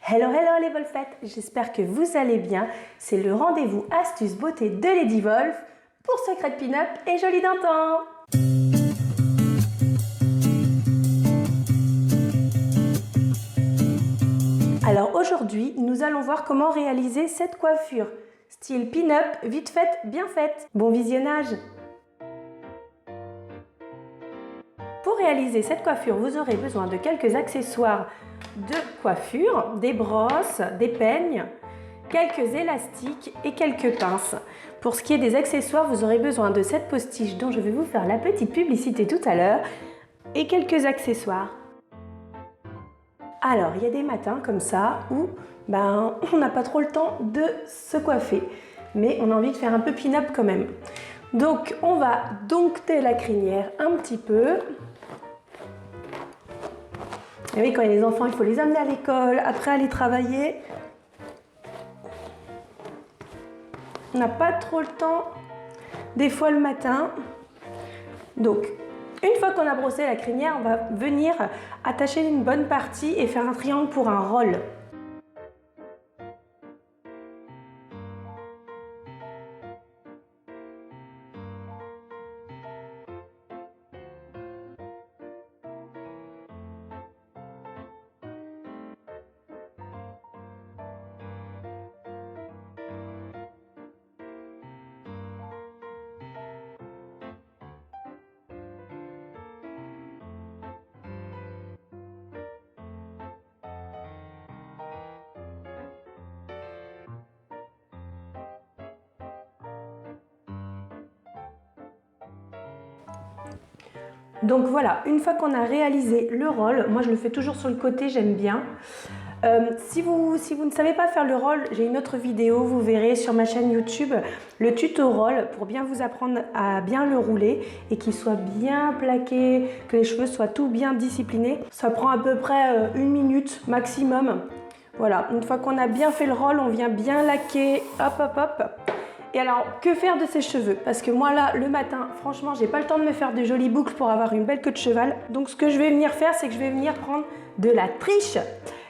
Hello les Wolfettes, j'espère que vous allez bien. C'est le rendez-vous astuce beauté de Lady Wolf pour secret de pin-up et joli d'un temps. Alors aujourd'hui, nous allons voir comment réaliser cette coiffure. Style pin-up, vite faite, bien faite. Bon visionnage! Pour réaliser cette coiffure, vous aurez besoin de quelques accessoires de coiffure, des brosses, des peignes, quelques élastiques et quelques pinces. Pour ce qui est des accessoires, vous aurez besoin de cette postiche dont je vais vous faire la petite publicité tout à l'heure et quelques accessoires. Alors, il y a des matins comme ça où on n'a pas trop le temps de se coiffer, mais on a envie de faire un peu pin-up quand même. Donc, on va dompter la crinière un petit peu. Et oui, quand il y a les enfants, il faut les amener à l'école, après aller travailler. On n'a pas trop le temps, des fois le matin. Donc, une fois qu'on a brossé la crinière, on va venir attacher une bonne partie et faire un triangle pour un roll. Donc voilà, une fois qu'on a réalisé le roll, moi je le fais toujours sur le côté, j'aime bien. Si vous ne savez pas faire le roll, j'ai une autre vidéo, vous verrez sur ma chaîne YouTube le tuto roll pour bien vous apprendre à bien le rouler et qu'il soit bien plaqué, que les cheveux soient tout bien disciplinés. Ça prend à peu près 1 minute maximum. Voilà, une fois qu'on a bien fait le roll, on vient bien laquer, hop. Et alors, que faire de ces cheveux? Parce que moi là, le matin, franchement, j'ai pas le temps de me faire de jolies boucles pour avoir une belle queue de cheval. Donc ce que je vais venir faire, c'est que je vais venir prendre de la triche.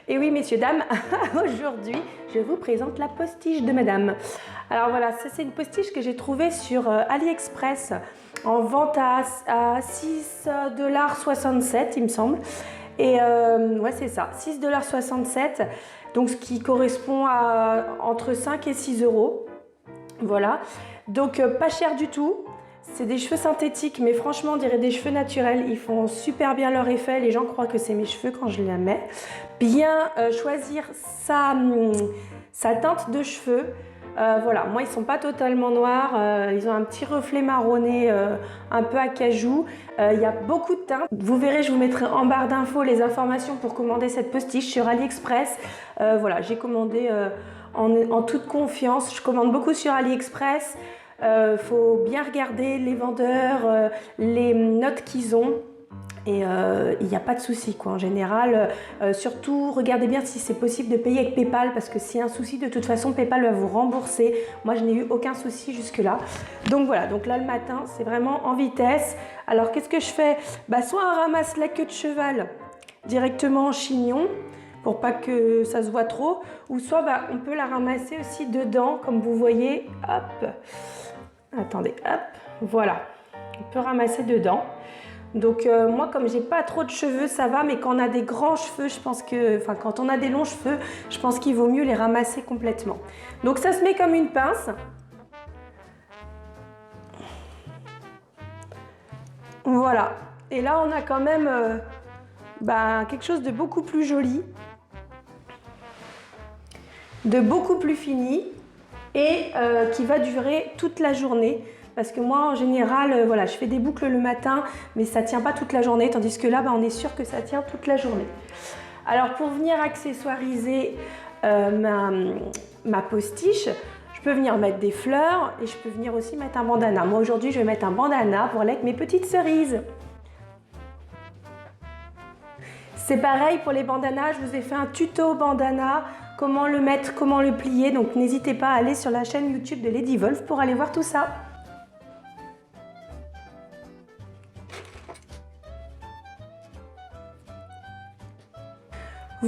Et oui, messieurs, dames, aujourd'hui, je vous présente la postiche de madame. Alors voilà, ça c'est une postiche que j'ai trouvée sur AliExpress en vente à 6,67 $, il me semble. Et ouais, c'est ça, 6,67 $. Donc ce qui correspond à entre 5 et 6 €. Voilà, donc pas cher du tout. C'est des cheveux synthétiques, mais franchement, on dirait des cheveux naturels. Ils font super bien leur effet. Les gens croient que c'est mes cheveux quand je les mets. Bien choisir sa teinte de cheveux. Voilà, moi, ils sont pas totalement noirs. Ils ont un petit reflet marronné, un peu acajou. Il y a beaucoup de teintes. Vous verrez, je vous mettrai en barre d'infos les informations pour commander cette postiche sur AliExpress. Voilà, j'ai commandé en toute confiance. Je commande beaucoup sur AliExpress. Faut bien regarder les vendeurs, les notes qu'ils ont. Et il n'y a pas de souci quoi en général. Surtout, regardez bien si c'est possible de payer avec PayPal parce que s'il y a un souci, de toute façon, PayPal va vous rembourser. Moi, je n'ai eu aucun souci jusque-là. Donc voilà, donc là le matin, c'est vraiment en vitesse. Alors qu'est-ce que je fais? Soit on ramasse la queue de cheval directement en chignon pour pas que ça se voit trop, ou soit on peut la ramasser aussi dedans, comme vous voyez. Hop, attendez, hop, voilà, on peut ramasser dedans. Donc moi, comme j'ai pas trop de cheveux, ça va, mais quand on a des grands cheveux, je pense que, quand on a des longs cheveux, je pense qu'il vaut mieux les ramasser complètement. Donc ça se met comme une pince. Voilà, et là on a quand même quelque chose de beaucoup plus joli, de beaucoup plus fini et qui va durer toute la journée. Parce que moi, en général, voilà, je fais des boucles le matin, mais ça ne tient pas toute la journée, tandis que là, on est sûr que ça tient toute la journée. Alors, pour venir accessoiriser ma postiche, je peux venir mettre des fleurs et je peux venir aussi mettre un bandana. Moi, aujourd'hui, je vais mettre un bandana pour aller avec mes petites cerises. C'est pareil pour les bandanas, je vous ai fait un tuto bandana, comment le mettre, comment le plier, donc n'hésitez pas à aller sur la chaîne YouTube de Lady Wolf pour aller voir tout ça.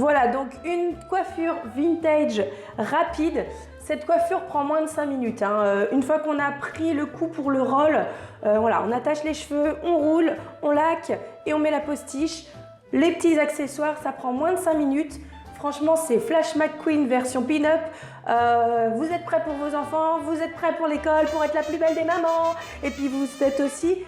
Voilà, donc une coiffure vintage rapide. Cette coiffure prend moins de 5 minutes. Une fois qu'on a pris le coup pour le roll, voilà, on attache les cheveux, on roule, on laque et on met la postiche. Les petits accessoires, ça prend moins de 5 minutes. Franchement, c'est Flash McQueen version pin-up. Vous êtes prêts pour vos enfants, vous êtes prêts pour l'école, pour être la plus belle des mamans. Et puis vous êtes aussi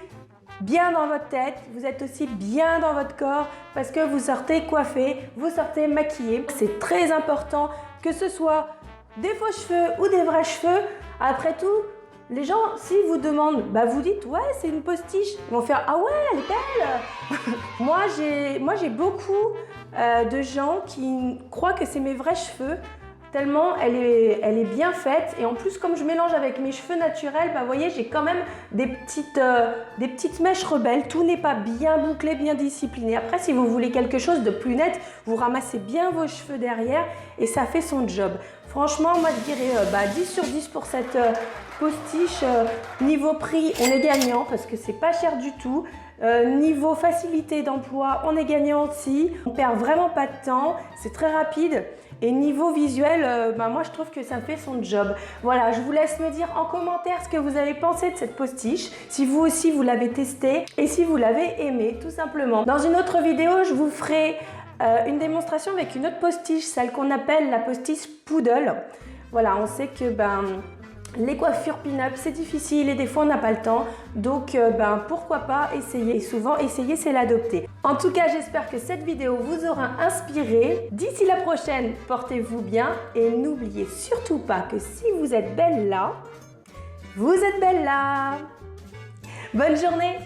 bien dans votre tête, vous êtes aussi bien dans votre corps parce que vous sortez coiffé, vous sortez maquillé. C'est très important que ce soit des faux cheveux ou des vrais cheveux. Après tout, les gens, s'ils vous demandent, bah vous dites ouais c'est une postiche, ils vont faire ah ouais elle est belle. Moi j'ai beaucoup de gens qui croient que c'est mes vrais cheveux tellement elle est bien faite, et en plus comme je mélange avec mes cheveux naturels, bah vous voyez j'ai quand même des petites mèches rebelles, tout n'est pas bien bouclé, bien discipliné. Après si vous voulez quelque chose de plus net, vous ramassez bien vos cheveux derrière et ça fait son job. Franchement moi je dirais 10 sur 10 pour cette postiche. Niveau prix on est gagnant parce que c'est pas cher du tout. Niveau facilité d'emploi on est gagnant aussi, on perd vraiment pas de temps, c'est très rapide. Et niveau visuel, moi je trouve que ça fait son job. Voilà, je vous laisse me dire en commentaire ce que vous avez pensé de cette postiche, si vous aussi vous l'avez testé et si vous l'avez aimé tout simplement. Dans une autre vidéo, je vous ferai une démonstration avec une autre postiche, celle qu'on appelle la postiche poodle. Voilà, on sait que les coiffures pin-up c'est difficile et des fois on n'a pas le temps, donc pourquoi pas essayer. Et souvent essayer c'est l'adopter. En tout cas j'espère que cette vidéo vous aura inspiré. D'ici la prochaine, portez-vous bien et n'oubliez surtout pas que si vous êtes belle là, vous êtes belle là. Bonne journée.